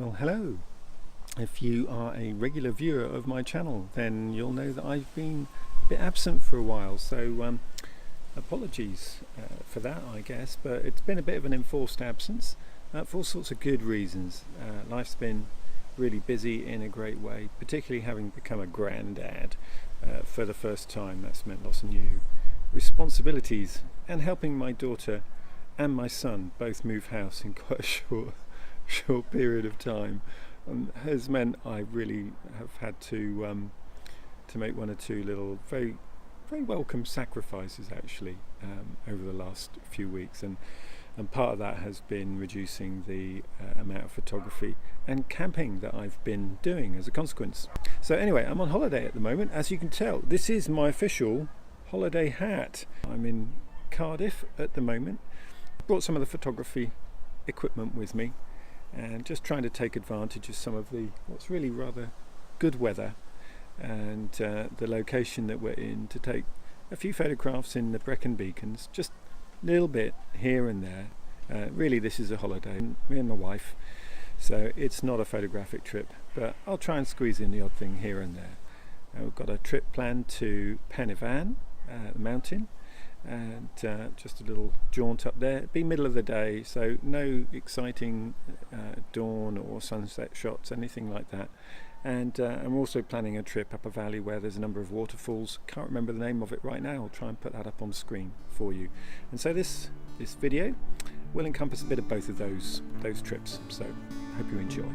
Well, hello. If you are a regular viewer of my channel, then you'll know that I've been a bit absent for a while, so apologies for that, I guess, but it's been a bit of an enforced absence for all sorts of good reasons. Life's been really busy in a great way, particularly having become a granddad for the first time. That's meant lots of new responsibilities, and helping my daughter and my son both move house in quite a short period of time has meant I really have had to make one or two little very welcome sacrifices actually over the last few weeks, and part of that has been reducing the amount of photography and camping that I've been doing as a consequence. So anyway, I'm on holiday at the moment. As you can tell, this is my official holiday hat. I'm in Cardiff at the moment. Brought some of the photography equipment with me and just trying to take advantage of some of the what's really rather good weather and the location that we're in to take a few photographs in the Brecon Beacons, just a little bit here and there. Really this is a holiday, me and my wife, so it's not a photographic trip, but I'll try and squeeze in the odd thing here and there. We've got a trip planned to Pen y Fan, the mountain, and just a little jaunt up there. It'll be middle of the day, so no exciting dawn or sunset shots, anything like that. And I'm also planning a trip up a valley where there's a number of waterfalls. Can't remember the name of it right now. I'll try and put that up on screen for you. And so this video will encompass a bit of both of those trips, so hope you enjoy.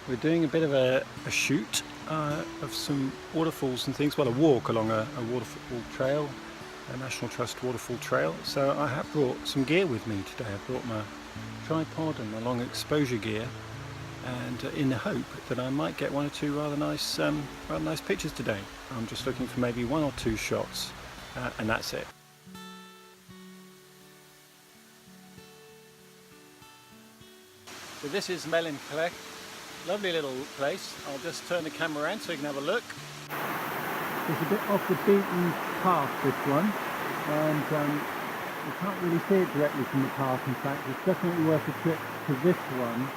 We're doing a bit of a shoot of some waterfalls and things, well, a walk along a waterfall trail, a National Trust waterfall trail. So I have brought some gear with me today. I brought my tripod and my long exposure gear, and in the hope that I might get one or two rather nice pictures today. I'm just looking for maybe one or two shots, and that's it. So this is Graig Llech, lovely little place. I'll just turn the camera around so you can have a look. It's a bit off the beaten path, this one, and you can't really see it directly from the path. In fact, it's definitely worth a trip to this one.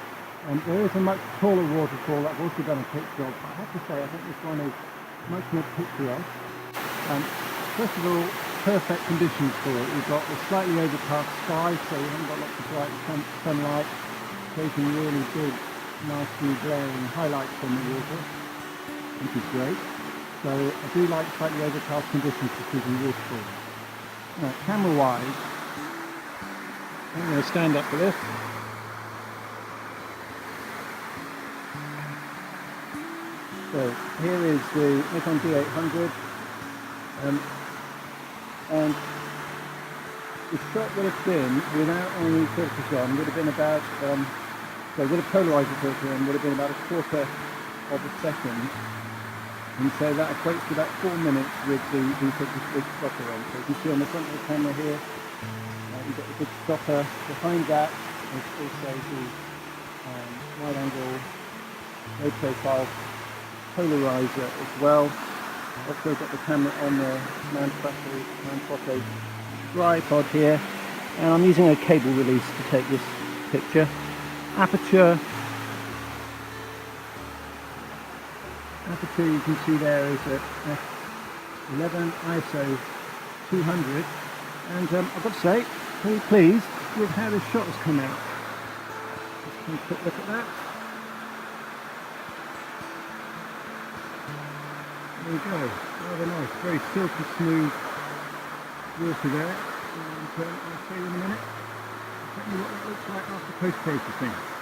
And there is a much taller waterfall that I've also done a picture of. I have to say, I think this one is much more picturesque. First of all, perfect conditions for it. We've got a slightly overcast sky, so you haven't got lots of bright sunlight, taking really big, nasty, glaring highlights from the water, which is great. So I do like slightly overcast conditions for shooting waterfalls. Now, camera-wise, I'm going to stand up for this. So here is the Brecon D800, and the shot would have been, without any filters on, would have been about, with a polarizer filter on, would have been about a quarter of a second, and so that equates to about 4 minutes with the big stopper on. So you can see on the front of the camera here, you've got the big stopper. Behind that is also the wide angle, low profile polarizer as well. Also got the camera on the Manfrotto tripod here, and I'm using a cable release to take this picture. Aperture you can see there is at f11, ISO 200, and I've got to say, very pleased with how this shot has come out. Just take a quick look at that. There you go, rather nice, very silky smooth water there, and I'll show you in a minute exactly what that looks like after post-processing.